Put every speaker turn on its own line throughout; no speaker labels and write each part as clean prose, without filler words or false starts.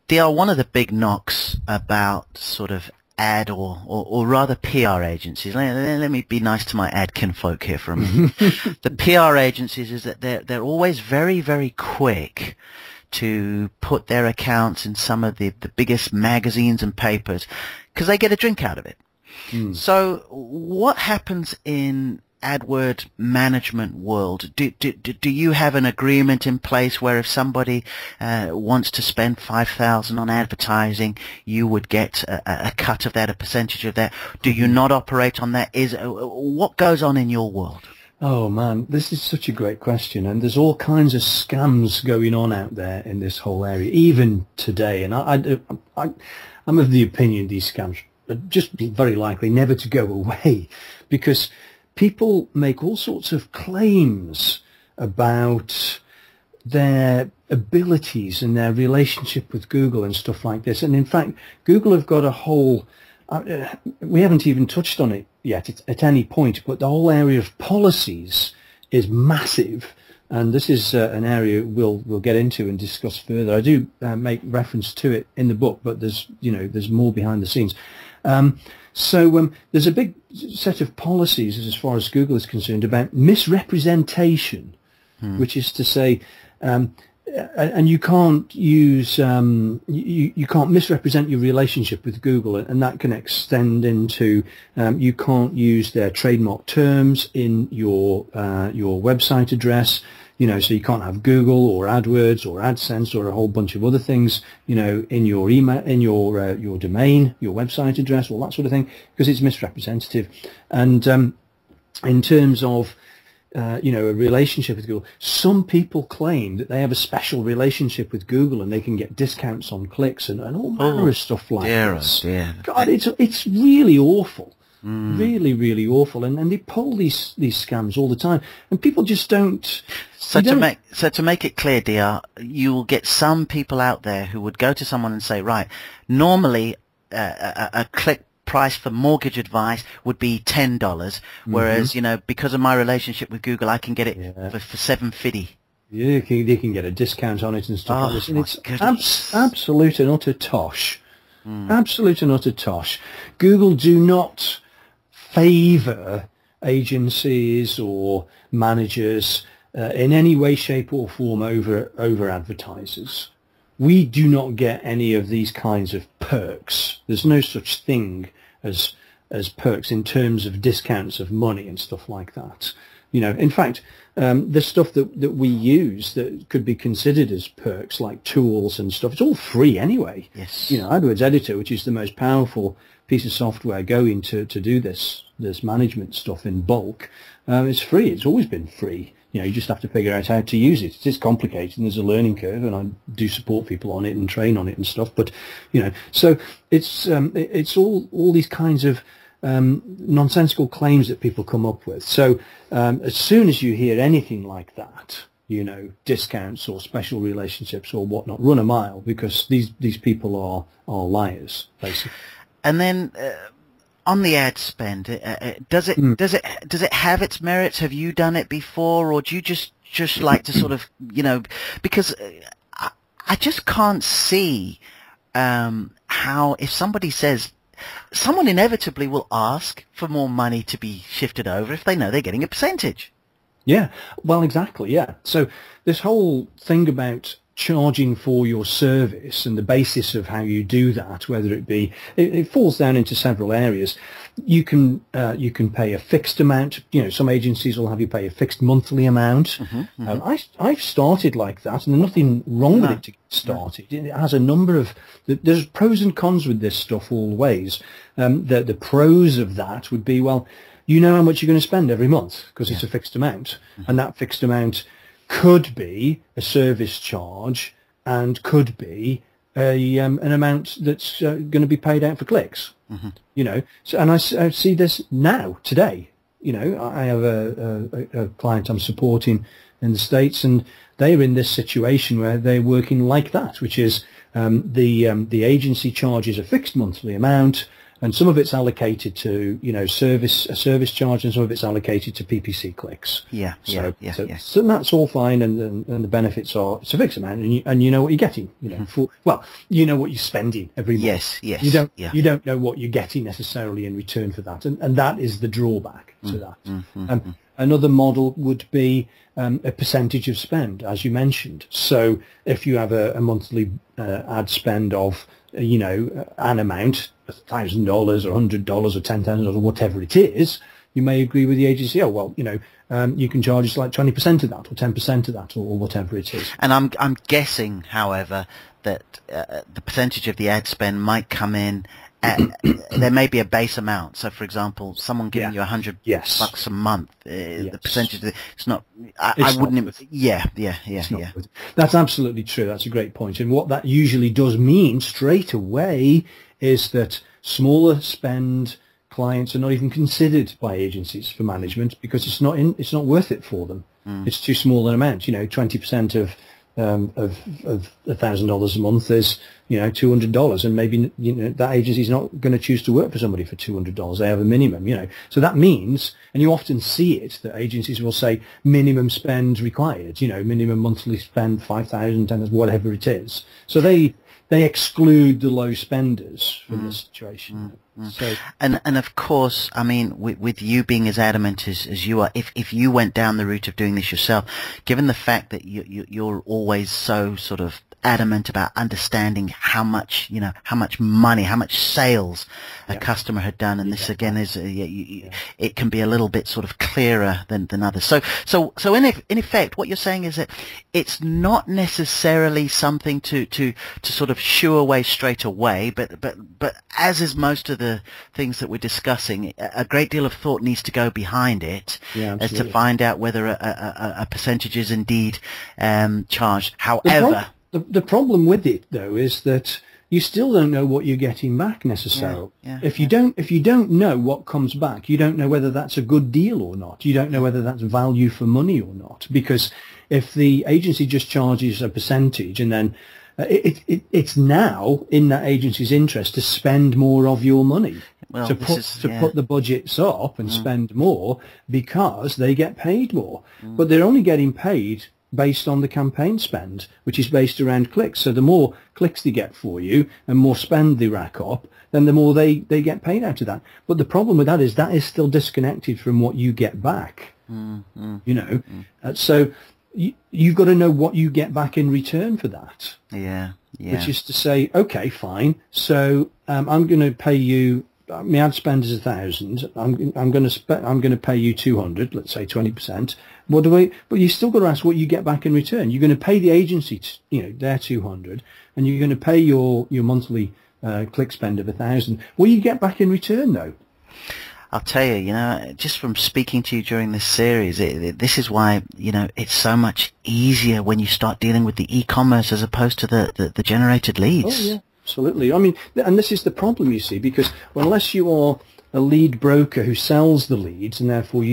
They are one of the big knocks about sort of ad or rather PR agencies. Let me be nice to my ad kinfolk here for a minute. The PR agencies is that they're always very, very quick to put their accounts in some of the biggest magazines and papers because they get a drink out of it. So what happens in Adwords Management world? Do you have an agreement in place where if somebody wants to spend 5,000 on advertising, you would get a cut of that, a percentage of that? Do you not operate on that? What goes on in your world?
Oh man, this is such a great question, and there's all kinds of scams going on out there in this whole area, even today. And I'm of the opinion these scams are just very likely never to go away, because people make all sorts of claims about their abilities and their relationship with Google and stuff like this. And in fact, Google have got a whole, we haven't even touched on it yet at any point, but the whole area of policies is massive. And this is an area we'll get into and discuss further. I do make reference to it in the book, but there's more behind the scenes. So there's a big set of policies as far as Google is concerned about misrepresentation, which is to say, and you can't use you can't misrepresent your relationship with Google, and that can extend into you can't use their trademark terms in your website address. So you can't have Google or AdWords or AdSense or a whole bunch of other things, in your email, in your domain, your website address, all that sort of thing, because it's misrepresentative. And in terms of a relationship with Google, some people claim that they have a special relationship with Google and they can get discounts on clicks and all manner of stuff like this. God, it's really awful. Really, really awful, and they pull these scams all the time, and people just don't.
So to make it clear, DR, you will get some people out there who would go to someone and say, right, normally a click price for mortgage advice would be $10, whereas because of my relationship with Google, I can get it for $7.50.
Yeah, they can get a discount on it and stuff like this, and it's absolute and utter tosh. Absolute and utter tosh. Google do not favour agencies or managers in any way, shape or form over advertisers. We do not get any of these kinds of perks. There's no such thing as perks in terms of discounts of money and stuff like that. In fact, the stuff that we use that could be considered as perks, like tools and stuff, it's all free anyway.
Yes.
Adwords Editor, which is the most powerful piece of software going to do this management stuff in bulk, it's free. It's always been free. You just have to figure out how to use it. It is complicated, and there's a learning curve, and I do support people on it and train on it and stuff. But so it's all these kinds of nonsensical claims that people come up with. So as soon as you hear anything like that, discounts or special relationships or whatnot, run a mile, because these people are liars, basically.
And then on the ad spend, does it have its merits? Have you done it before, or do you just like to sort of because I just can't see how, if somebody says, someone inevitably will ask for more money to be shifted over if they know they're getting a percentage.
Yeah, well, exactly, yeah. So this whole thing about charging for your service and the basis of how you do that, whether it be, it falls down into several areas. You can pay a fixed amount. Some agencies will have you pay a fixed monthly amount. I've started like that, and there's nothing wrong with it to get started. It has a number of, there's pros and cons with this stuff always. The pros of that would be, well, you know how much you're going to spend every month because it's a fixed amount, and that fixed amount could be a service charge and could be an amount that's going to be paid out for clicks. So, and I see this now, today. I have a client I'm supporting in the States, and they're in this situation where they're working like that, which is the agency charges a fixed monthly amount, and some of it's allocated to, you know, a service charge, and some of it's allocated to PPC clicks. So that's all fine, and the benefits are, it's a fixed amount, and you know what you're getting. You know, you know what you're spending every month.
Yes.
You don't know what you're getting necessarily in return for that, and that is the drawback to that. Another model would be a percentage of spend, as you mentioned. So if you have a monthly ad spend of, you know, an amount, $1,000 or $100 or $10,000 or whatever it is, you may agree with the agency, oh, well, you know, you can charge us like 20% of that or 10% of that or whatever it is.
And I'm guessing, however, that the percentage of the ad spend might come in. There may be a base amount. So, for example, someone giving you $100 a month, the percentage, it's not. I wouldn't. Yeah.
That's absolutely true. That's a great point. And what that usually does mean straight away is that smaller spend clients are not even considered by agencies for management because it's not worth it for them. It's too small an amount. You know, 20% of $1,000 a month is, you know, $200, and maybe, you know, that agency is not going to choose to work for somebody for $200. They have a minimum, you know. So that means, and you often see it, that agencies will say minimum spend required, you know, minimum monthly spend 5,000, 10,000, whatever it is. So they exclude the low spenders from this situation. So,
and of course, I mean, with you being as adamant as you are, if you went down the route of doing this yourself, given the fact that you're always so sort of adamant about understanding how much money, how much sales a customer had done, and this again is it can be a little bit sort of clearer than others. So in effect, what you're saying is that it's not necessarily something to sort of shoo away straight away, but as is most of the things that we're discussing, a great deal of thought needs to go behind it as to find out whether a percentage is indeed charged. However,
the problem with it, though, is that you still don't know what you're getting back necessarily. If you don't know what comes back, you don't know whether that's a good deal or not. You don't know whether that's value for money or not. Because if the agency just charges a percentage, and then it's now in that agency's interest to spend more of your money, to put the budgets up and spend more, because they get paid more. But they're only getting paid based on the campaign spend, which is based around clicks. So the more clicks they get for you and more spend they rack up, then the more they get paid out of that. But the problem with that is still disconnected from what you get back. You know, so you've got to know what you get back in return for that. Which is to say, okay, fine. So I'm going to pay you. My ad spend is 1,000. I'm going to pay you 200. Let's say 20%. But you still got to ask what you get back in return. You're going to pay the agency, their 200, and you're going to pay your monthly click spend of 1,000. What do you get back in return, though?
I'll tell you, just from speaking to you during this series, this is why, it's so much easier when you start dealing with the e-commerce as opposed to the generated leads.
Oh, yeah, absolutely. I mean, and this is the problem, you see, because unless you are a lead broker who sells the leads, and therefore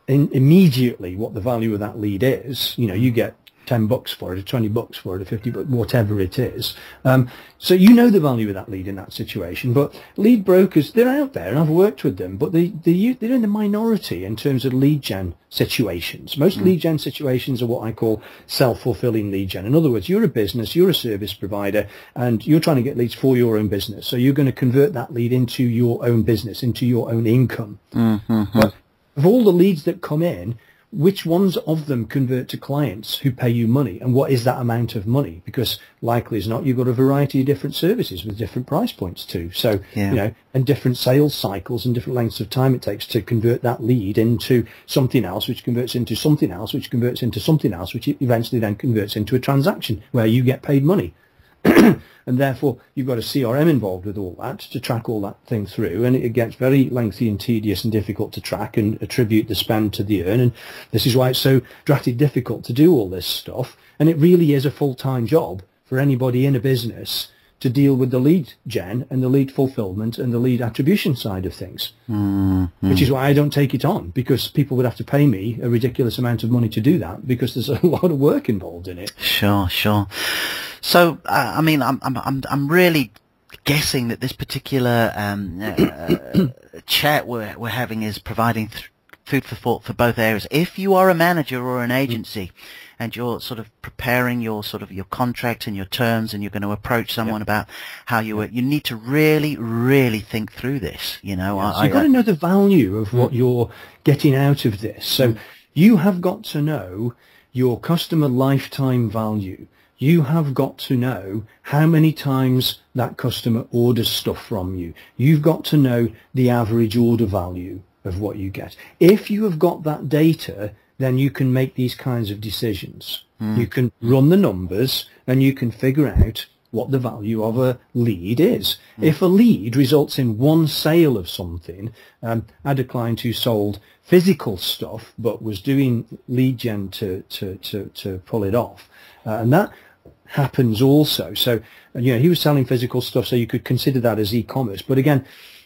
immediately what the value of that lead is, you get $10 for it, or $20 for it, or $50, whatever it is. So the value of that lead in that situation. But lead brokers, they're out there, and I've worked with them, but they're in the minority in terms of lead gen situations. Most lead gen situations are what I call self-fulfilling lead gen. In other words, you're a business, you're a service provider, and you're trying to get leads for your own business. So you're going to convert that lead into your own business, into your own income. But of all the leads that come in, which ones of them convert to clients who pay you money, and what is that amount of money? Because likely as not, you've got a variety of different services with different price points too. So, and different sales cycles and different lengths of time it takes to convert that lead into something else, which converts into something else, which converts into something else, which eventually then converts into a transaction where you get paid money. And therefore, you've got a CRM involved with all that to track all that thing through, and it gets very lengthy and tedious and difficult to track and attribute the spend to the earn. And this is why it's so drastically difficult to do all this stuff. And it really is a full-time job for anybody in a business to deal with the lead gen and the lead fulfillment and the lead attribution side of things, which is why I don't take it on, because people would have to pay me a ridiculous amount of money to do that, because there's a lot of work involved in it.
Sure. So, I mean, I'm really guessing that this particular chat we're having is providing food for thought for both areas. If you are a manager or an agency and you're sort of preparing your contract and your terms, and you're going to approach someone about how you need to really think through this. You know,
so you've got to know the value of what you're getting out of this. So you have got to know your customer lifetime value. You have got to know how many times that customer orders stuff from you. You've got to know the average order value of what you get. If you have got that data, then you can make these kinds of decisions. You can run the numbers and you can figure out what the value of a lead is. If a lead results in one sale of something, I had a client who sold physical stuff but was doing lead gen to pull it off, and that happens also. So, you know, he was selling physical stuff, so you could consider that as e-commerce. But again,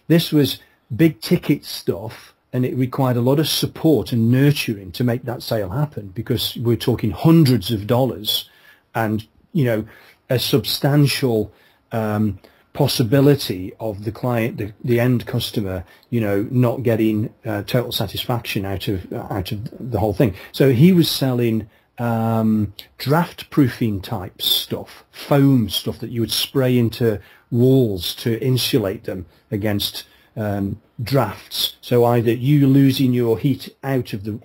this was big ticket stuff, and it required a lot of support and nurturing to make that sale happen, because we're talking hundreds of dollars and, you know, a substantial possibility of the client, the end customer, you know, not getting total satisfaction out of the whole thing. So he was selling draft proofing type stuff, foam stuff that you would spray into walls to insulate them against drafts. So either you losing your heat out of the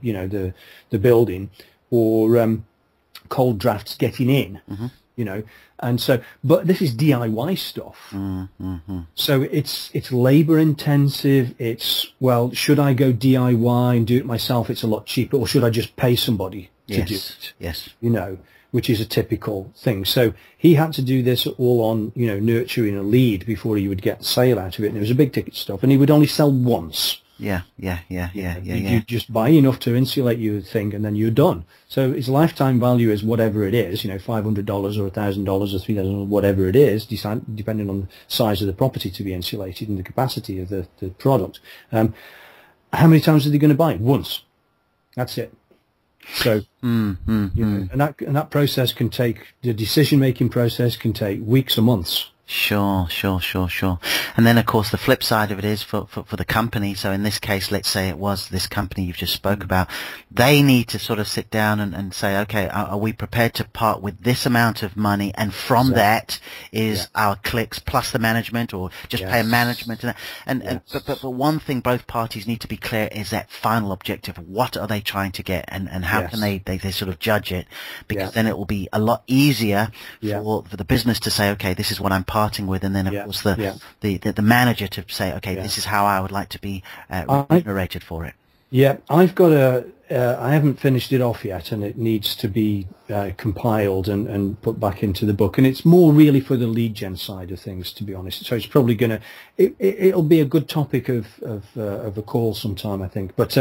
you know, the building, or cold drafts getting in. You know, and so, but this is DIY stuff. So it's labor intensive. It's, well, should I go DIY and do it myself? It's a lot cheaper. Or should I just pay somebody to do it?
Yes.
You know, which is a typical thing. So he had to do this all on, you know, nurturing a lead before he would get sale out of it. And it was a big ticket stuff, and he would only sell once. You just buy enough to insulate your thing, and then you're done. So his lifetime value is whatever it is, you know, $500 or $1,000 or $3,000 or whatever it is, depending on the size of the property to be insulated and the capacity of the product. How many times are they going to buy it? Once. That's it. So, you know, and that process can take, the decision-making process can take weeks or months.
Sure. And then, of course, the flip side of it is for the company. So in this case, let's say it was this company you've just spoke about. They need to sort of sit down and say, okay, are we prepared to part with this amount of money? And from that is our clicks plus the management, or just pay management. But one thing both parties need to be clear is that final objective. What are they trying to get? And how can they sort of judge it? Because then it will be a lot easier for the business to say, okay, this is what I'm parting with, and then of course the manager to say, okay, this is how I would like to be remunerated for it.
I've got I haven't finished it off yet, and it needs to be compiled and put back into the book, and it's more really for the lead gen side of things, to be honest. So it's probably gonna it'll be a good topic of a call sometime, I think. But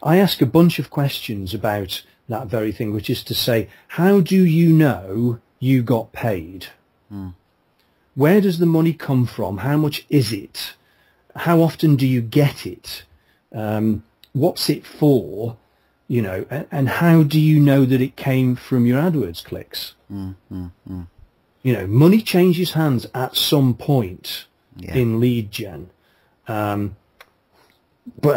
I ask a bunch of questions about that very thing, which is to say, how do you know you got paid? Where does the money come from? How much is it? How often do you get it? What's it for? You know, and how do you know that it came from your AdWords clicks? You know, money changes hands at some point in lead gen. But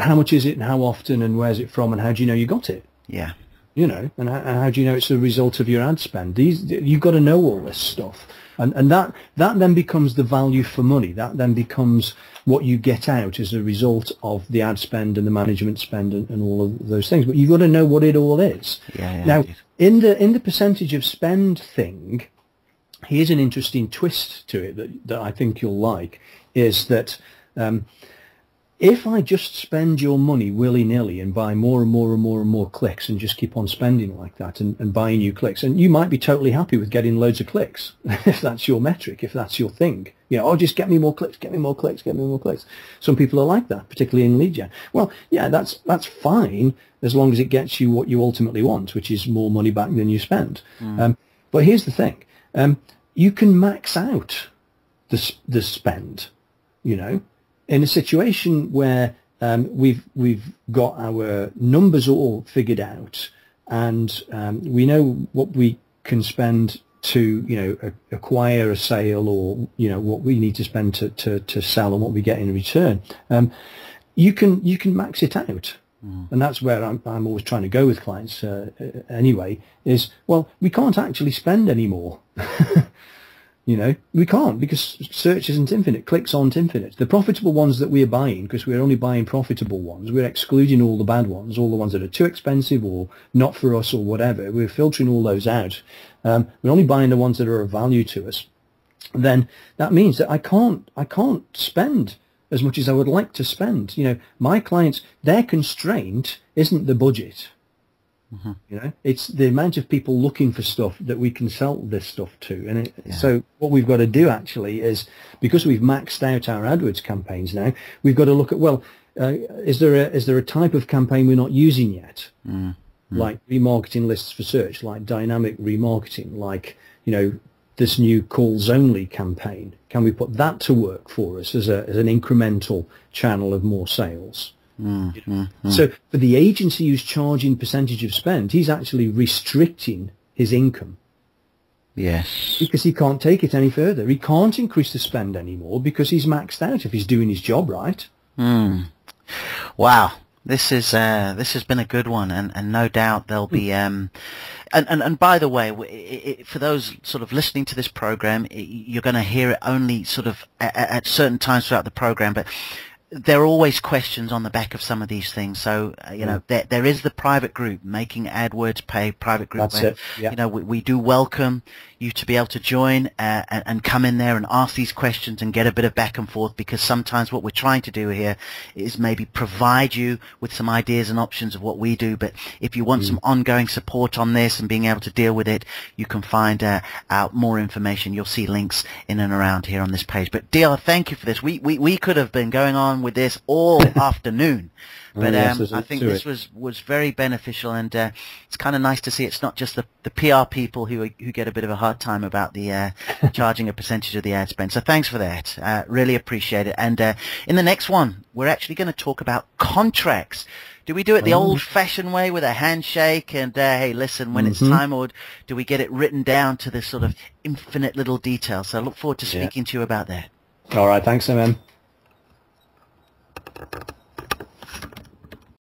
how much is it, and how often, and where's it from, and how do you know you got it? You know, and how do you know it's a result of your ad spend? You've got to know all this stuff. And that then becomes the value for money. That then becomes what you get out as a result of the ad spend and the management spend and all of those things. But you've got to know what it all is. Now, in the percentage of spend thing, here's an interesting twist to it that I think you'll like, is that if I just spend your money willy-nilly and buy more and more and more and more clicks and just keep on spending like that and buying you clicks, and you might be totally happy with getting loads of clicks if that's your metric, if that's your thing. You know, oh, just get me more clicks, get me more clicks, get me more clicks. Some people are like that, particularly in lead gen. Well, yeah, that's fine as long as it gets you what you ultimately want, which is more money back than you spend. But here's the thing. You can max out the spend, you know. In a situation where we've got our numbers all figured out, and we know what we can spend to, you know, acquire a sale, or, you know, what we need to spend to sell and what we get in return, you can max it out. And that's where I'm always trying to go with clients anyway, is, well, we can't actually spend any more. You know, we can't, because search isn't infinite, clicks aren't infinite. The profitable ones that we're buying, because we're only buying profitable ones, we're excluding all the bad ones, all the ones that are too expensive or not for us or whatever. We're filtering all those out. We're only buying the ones that are of value to us. Then that means that I can't spend as much as I would like to spend. You know, my clients, their constraint isn't the budget. You know, it's the amount of people looking for stuff that we can sell this stuff to. And so what we've got to do actually is, because we've maxed out our AdWords campaigns now, we've got to look at, well, is there a type of campaign we're not using yet? Like remarketing lists for search, like dynamic remarketing, like, you know, this new calls only campaign. Can we put that to work for us as an incremental channel of more sales? So for the agency who's charging percentage of spend, he's actually restricting his income.
Yes.
Because he can't take it any further. He can't increase the spend anymore because he's maxed out if he's doing his job right.
Wow. This has been a good one, and no doubt there'll be and by the way, for those sort of listening to this program, you're going to hear it only sort of at certain times throughout the program, but there are always questions on the back of some of these things. So, you know, there is the private group, Making AdWords Pay private group.
That's it. Yeah.
You know, we do welcome you to be able to join and come in there and ask these questions and get a bit of back and forth, because sometimes what we're trying to do here is maybe provide you with some ideas and options of what we do. But if you want some ongoing support on this and being able to deal with it, you can find out more information. You'll see links in and around here on this page. But DR, thank you for this. We could have been going on with this all afternoon. But I think this was very beneficial, and it's kind of nice to see it's not just the PR people who get a bit of a hard time about the charging a percentage of the ad spend. So thanks for that. Really appreciate it. And in the next one, we're actually going to talk about contracts. Do we do it the old-fashioned way with a handshake and, hey, listen, when it's time, or do we get it written down to this sort of infinite little detail? So I look forward to speaking to you about that.
All right. Thanks, MM.